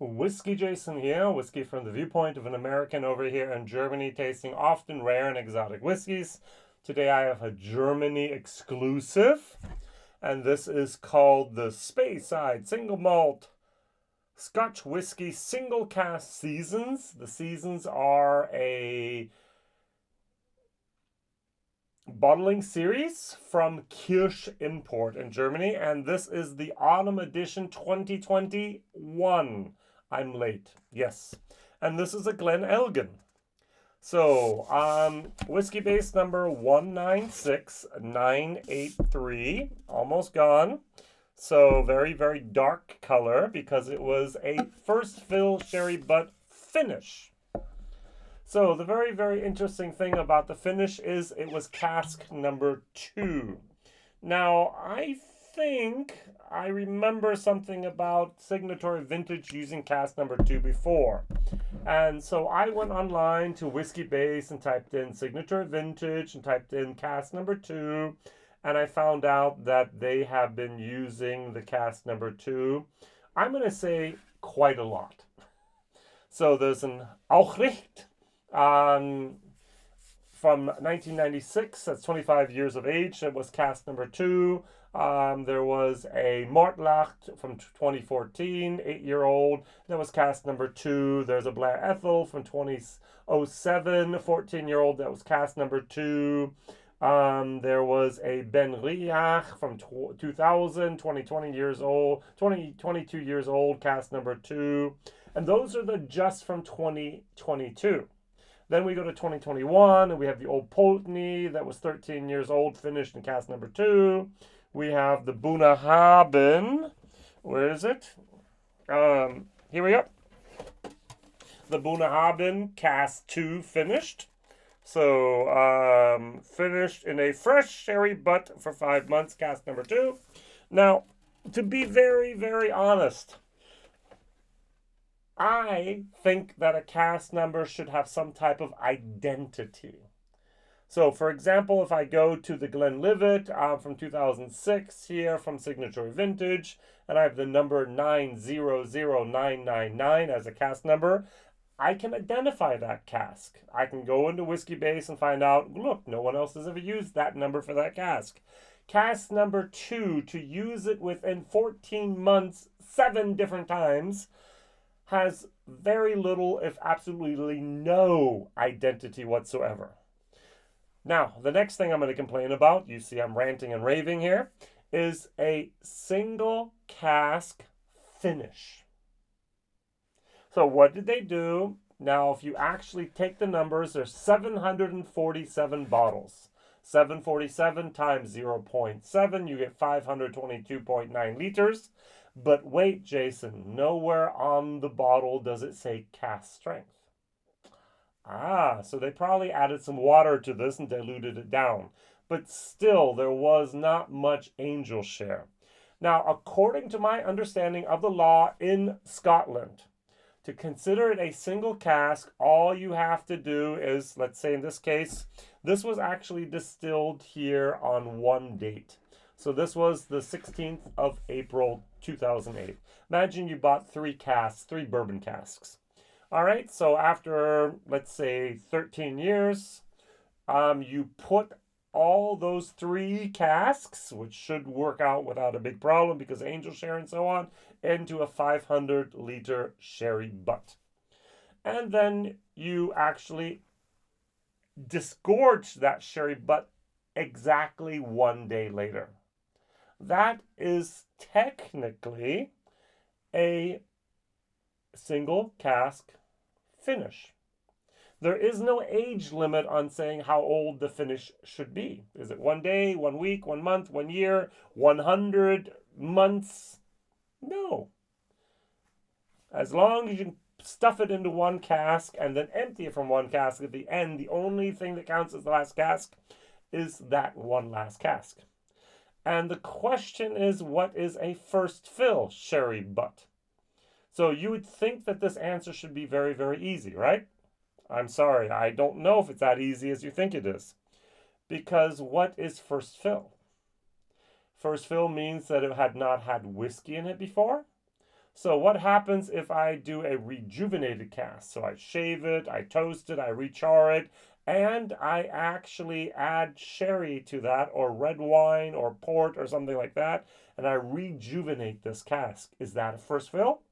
WhiskyJason here, whiskey from the viewpoint of an American over here in Germany, tasting often rare and exotic whiskeys. Today I have a Germany exclusive, and this is called the Speyside Single Malt Scotch Whiskey Single Cask Seasons. The seasons are a bottling series from Kirsch Import in Germany, and this is the autumn edition 2021. I'm late, yes. And this is a Glen Elgin. So, Whiskybase number 196983, almost gone. So, very, very dark color because it was a first fill sherry butt finish. So, the very, very interesting thing about the finish is it was cask number 2. Now, I think I remember something about Signatory Vintage using cask number 2 before. And so I went online to Whiskybase and typed in Signatory Vintage and typed in cask number 2. And I found out that they have been using the cask number 2, I'm going to say quite a lot. So there's an Aufrecht from 1996, that's 25 years of age. It was cask number 2. There was a Malt from 2014, 8-year-old. That was cask number 2. There's a Blair Ethel from 2007, 14-year-old. That was cask number 2. There was a Ben Riach from 2000, 20 years old, 22 years old, cask number 2. And those are the just from 2022. Then we go to 2021, and we have the old Poltny that was 13 years old, finished in cask number 2. We have the Bunahaben. Where is it? Here we go. The Bunahaben cask 2 finished. So, finished in a fresh sherry butt for 5 months, cask number 2. Now, to be very, very honest, I think that a cask number should have some type of identity. So, for example, if I go to the Glenlivet from 2006 here from Signatory Vintage, and I have the number 900999 as a cask number, I can identify that cask. I can go into Whiskybase and find out, look, no one else has ever used that number for that cask. Cask number 2, to use it within 14 months, 7 different times, has very little, if absolutely no, identity whatsoever. Now, the next thing I'm going to complain about, you see I'm ranting and raving here, is a single cask finish. So what did they do? Now, if you actually take the numbers, there's 747 bottles. 747 times 0.7, you get 522.9 liters. But wait, Jason, nowhere on the bottle does it say cask strength. So they probably added some water to this and diluted it down. But still, there was not much angel share. Now, according to my understanding of the law in Scotland, to consider it a single cask, all you have to do is, let's say in this case, this was actually distilled here on one date. So this was the 16th of April, 2008. Imagine you bought 3 casks, 3 bourbon casks. All right, so after, let's say, 13 years, you put all those 3 casks, which should work out without a big problem because angel share and so on, into a 500-liter sherry butt. And then you actually disgorge that sherry butt exactly 1 day later. That is technically a single cask finish. There is no age limit on saying how old the finish should be. Is it 1 day, 1 week, 1 month, 1 year, 100 months? No. As long as you can stuff it into one cask and then empty it from one cask at the end, the only thing that counts as the last cask is that one last cask. And the question is, what is a first fill sherry butt? So you would think that this answer should be very, very easy, right? I'm sorry, I don't know if it's that easy as you think it is. Because what is first fill? First fill means that it had not had whiskey in it before. So what happens if I do a rejuvenated cask? So I shave it, I toast it, I rechar it, and I actually add sherry to that, or red wine, or port, or something like that, and I rejuvenate this cask. Is that a first fill?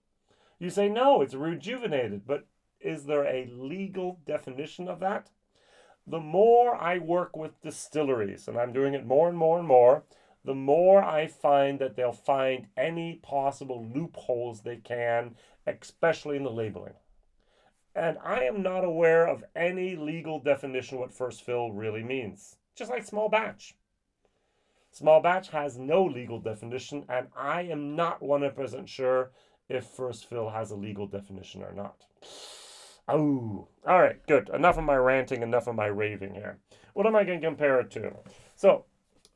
You say no, it's rejuvenated, but is there a legal definition of that? The more I work with distilleries, and I'm doing it more and more and more, the more I find that they'll find any possible loopholes they can, especially in the labeling. And I am not aware of any legal definition what first fill really means. Just like small batch. Small batch has no legal definition, and I am not 100% sure if first fill has a legal definition or not. Oh, all right, good. Enough of my ranting, enough of my raving here. What am I going to compare it to? So,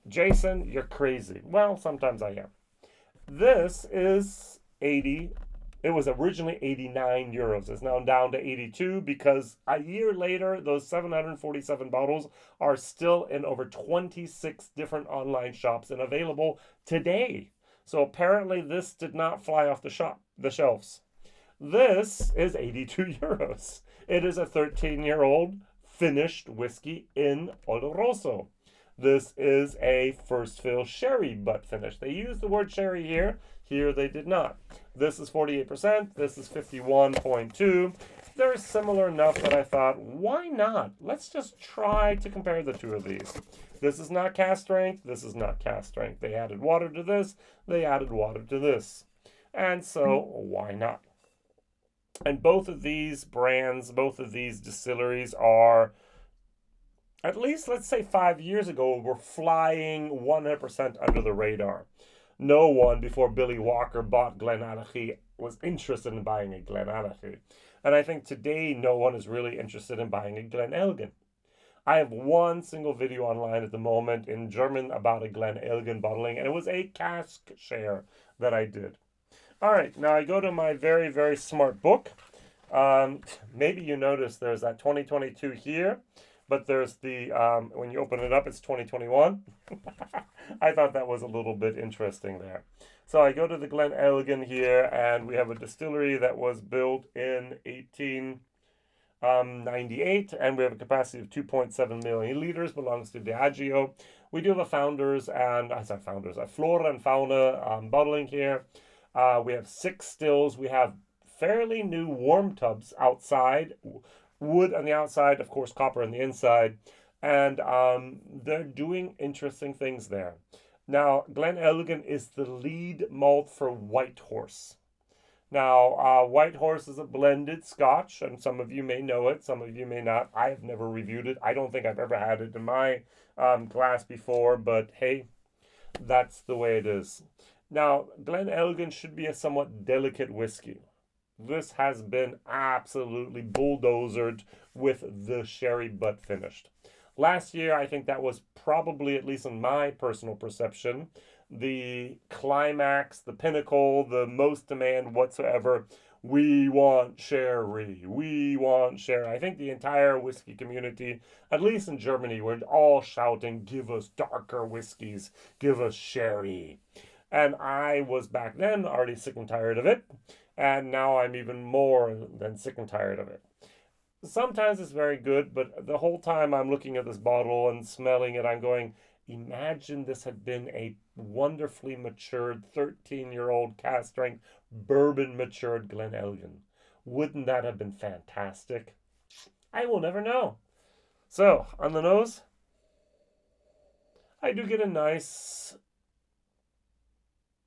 Jason, you're crazy. Well, sometimes I am. This is 80. It was originally 89 euros. It's now down to 82 because a year later, those 747 bottles are still in over 26 different online shops and available today. So apparently this did not fly off the shelves. This is 82 euros. It is a 13-year-old finished whiskey in Oloroso. This is a first fill sherry butt finish. They used the word sherry here. Here they did not. This is 48%. This is 51.2. They're similar enough that I thought, why not? Let's just try to compare the two of these. This is not cask strength. This is not cask strength. They added water to this. They added water to this. And so, why not? And both of these brands, both of these distilleries are, at least let's say 5 years ago, were flying 100% under the radar. No one before Billy Walker bought Glen Elgin was interested in buying a Glen Elgin. And I think today no one is really interested in buying a Glen Elgin. I have one single video online at the moment in German about a Glen Elgin bottling, and it was a cask share that I did. All right, now I go to my very, very smart book. Maybe you notice there's that 2022 here, but there's the, when you open it up, it's 2021. I thought that was a little bit interesting there. So I go to the Glen Elgin here, and we have a distillery that was built in 1898, and we have a capacity of 2.7 million liters, belongs to Diageo. We do have a Flora and Fauna bottling here. We have 6 stills. We have fairly new warm tubs outside, wood on the outside, of course, copper on the inside. And they're doing interesting things there. Now, Glen Elgin is the lead malt for White Horse. Now, White Horse is a blended Scotch, and some of you may know it, some of you may not. I have never reviewed it. I don't think I've ever had it in my glass before, but hey, that's the way it is. Now, Glen Elgin should be a somewhat delicate whiskey. This has been absolutely bulldozered with the sherry butt finished. Last year, I think that was probably, at least in my personal perception, the climax, the pinnacle, the most demand whatsoever. We want sherry. We want sherry. I think the entire whiskey community, at least in Germany, were all shouting, give us darker whiskeys. Give us sherry. And I was back then already sick and tired of it. And now I'm even more than sick and tired of it. Sometimes it's very good, but the whole time I'm looking at this bottle and smelling it, I'm going, imagine this had been a wonderfully matured 13-year-old cask strength bourbon matured Glen Elgin. Wouldn't that have been fantastic? I will never know. So, on the nose, I do get a nice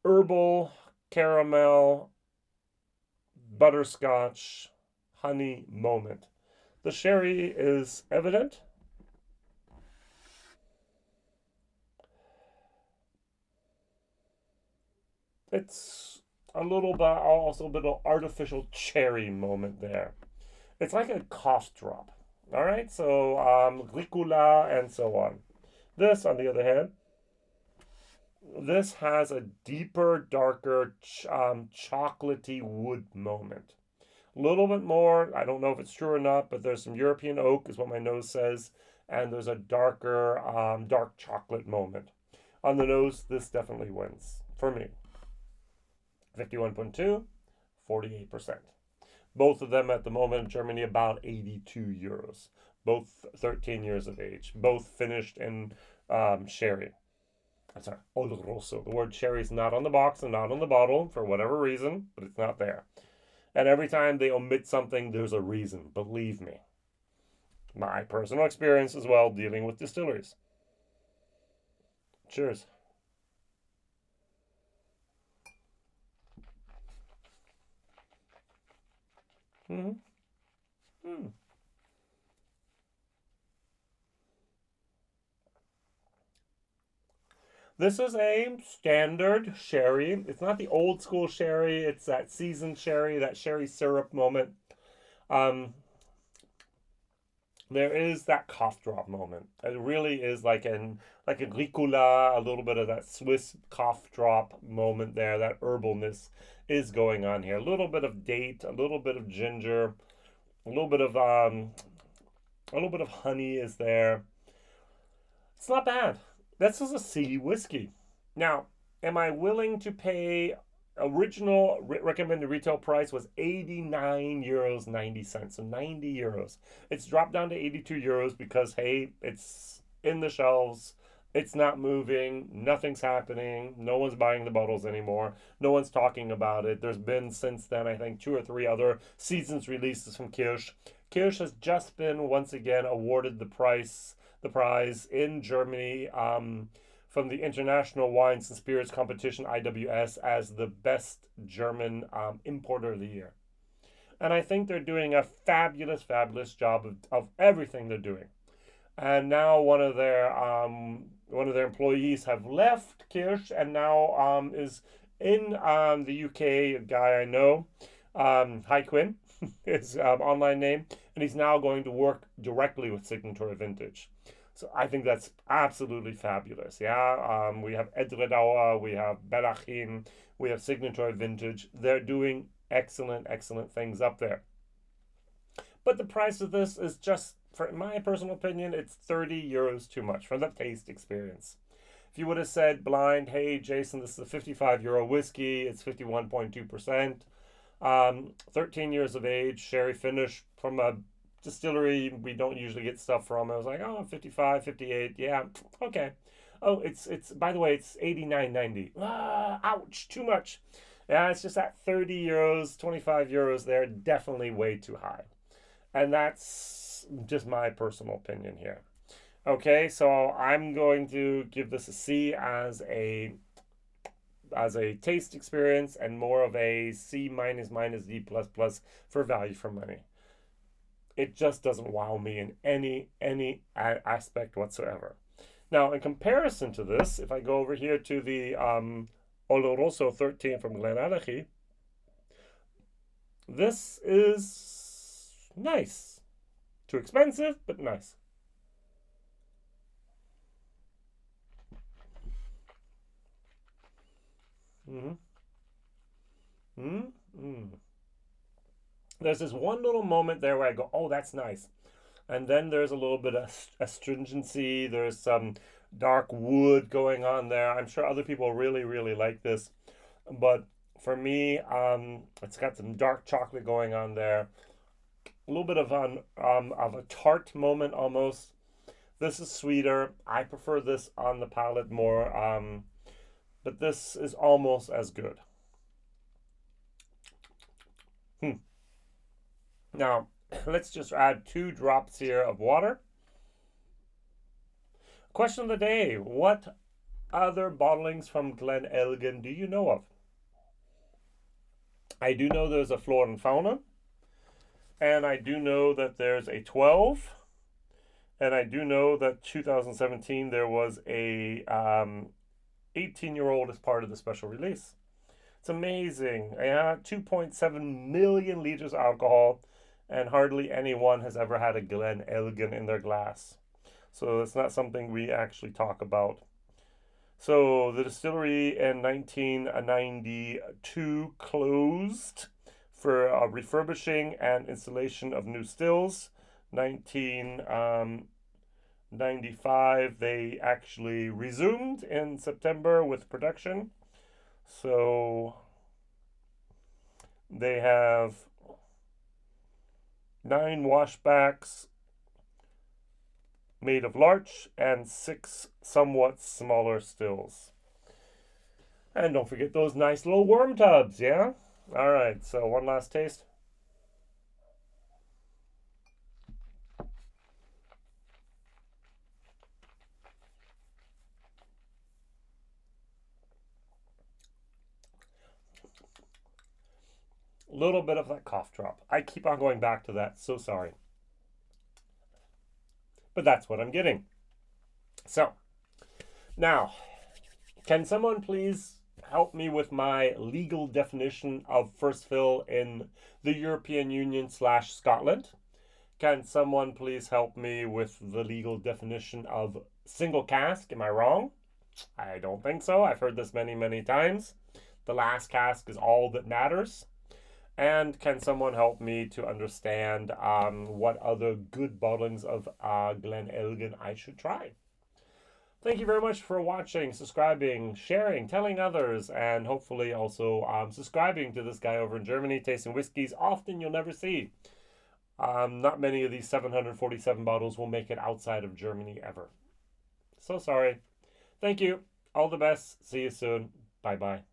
herbal, caramel, butterscotch, honey moment. The sherry is evident. It's a little bit, also a bit of artificial cherry moment there. It's like a cough drop. All right, so Ricola and so on. This, on the other hand, this has a deeper, darker, chocolatey wood moment. A little bit more, I don't know if it's true or not, but there's some European oak, is what my nose says, and there's a darker, dark chocolate moment. On the nose, this definitely wins, for me. 51.2, 48%. Both of them at the moment in Germany about 82 euros. Both 13 years of age. Both finished in sherry. I'm sorry, Oloroso. The word sherry is not on the box and not on the bottle for whatever reason, but it's not there. And every time they omit something, there's a reason. Believe me. My personal experience as well dealing with distilleries. Cheers. Mm-hmm. Mm. This is a standard sherry. It's not the old school sherry. It's that seasoned sherry, that sherry syrup moment. Um, there is that cough drop moment. It really is like a Ricola, a little bit of that Swiss cough drop moment there. That herbalness is going on here. A little bit of date, a little bit of ginger, a little bit of honey is there. It's not bad. This is a C whiskey. Now, am I willing to pay? Original recommended retail price was 89 euros 90 cents, so 90 euros. It's dropped down to 82 euros because hey, it's in the shelves. It's not moving. Nothing's happening. No one's buying the bottles anymore. No one's talking about it. There's been since then, I think, 2 or 3 other seasons releases from Kirsch. Kirsch has just been once again awarded the prize in Germany from the International Wines and Spirits Competition IWS as the best German importer of the year. And I think they're doing a fabulous, fabulous job of everything they're doing. And now one of their employees have left Kirsch and now is in the UK. A guy I know, Hi Quinn, his online name, and he's now going to work directly with Signatory Vintage. So I think that's absolutely fabulous. Yeah, we have Edredauer, we have Belachin, we have Signatory Vintage. They're doing excellent, excellent things up there. But the price of this is just, for my personal opinion, it's 30 euros too much for the taste experience. If you would have said blind, hey, Jason, this is a 55 euro whiskey, it's 51.2%, 13 years of age, sherry finish from a distillery we don't usually get stuff from. I was like, oh, 55, 58, yeah, okay. Oh, it's by the way, it's 89.90. Ouch, too much. Yeah, it's just that 30 euros, 25 euros there, definitely way too high. And that's just my personal opinion here. Okay, so I'm going to give this a C as a taste experience and more of a C minus minus D plus plus for value for money. It just doesn't wow me in any aspect whatsoever. Now, in comparison to this, if I go over here to the Oloroso 13 from Glen Elgin, this is nice. Too expensive, but nice. Mm-hmm. Mm-hmm. There's this one little moment there where I go, oh, that's nice. And then there's a little bit of astringency. There's some dark wood going on there. I'm sure other people really, really like this. But for me, it's got some dark chocolate going on there. A little bit of a tart moment almost. This is sweeter. I prefer this on the palate more. But this is almost as good. Now, let's just add 2 drops here of water. Question of the day. What other bottlings from Glen Elgin do you know of? I do know there's a Flora and Fauna. And I do know that there's a 12. And I do know that 2017 there was a 18-year-old as part of the special release. It's amazing. Yeah, 2.7 million liters of alcohol, and hardly anyone has ever had a Glen Elgin in their glass. So it's not something we actually talk about. So the distillery in 1992 closed for refurbishing and installation of new stills. 1995 they actually resumed in September with production. So They have 9 washbacks made of larch and 6 somewhat smaller stills. And don't forget those nice little worm tubs, yeah? All right, so one last taste. A little bit of that cough drop. I keep on going back to that, so sorry. But that's what I'm getting. So, now, can someone please help me with my legal definition of first fill in the European Union / Scotland? Can someone please help me with the legal definition of single cask? Am I wrong? I don't think so. I've heard this many, many times. The last cask is all that matters. And can someone help me to understand what other good bottlings of Glen Elgin I should try? Thank you very much for watching, subscribing, sharing, telling others, and hopefully also subscribing to this guy over in Germany, tasting whiskeys often you'll never see. Not many of these 747 bottles will make it outside of Germany ever. So sorry. Thank you. All the best. See you soon. Bye-bye.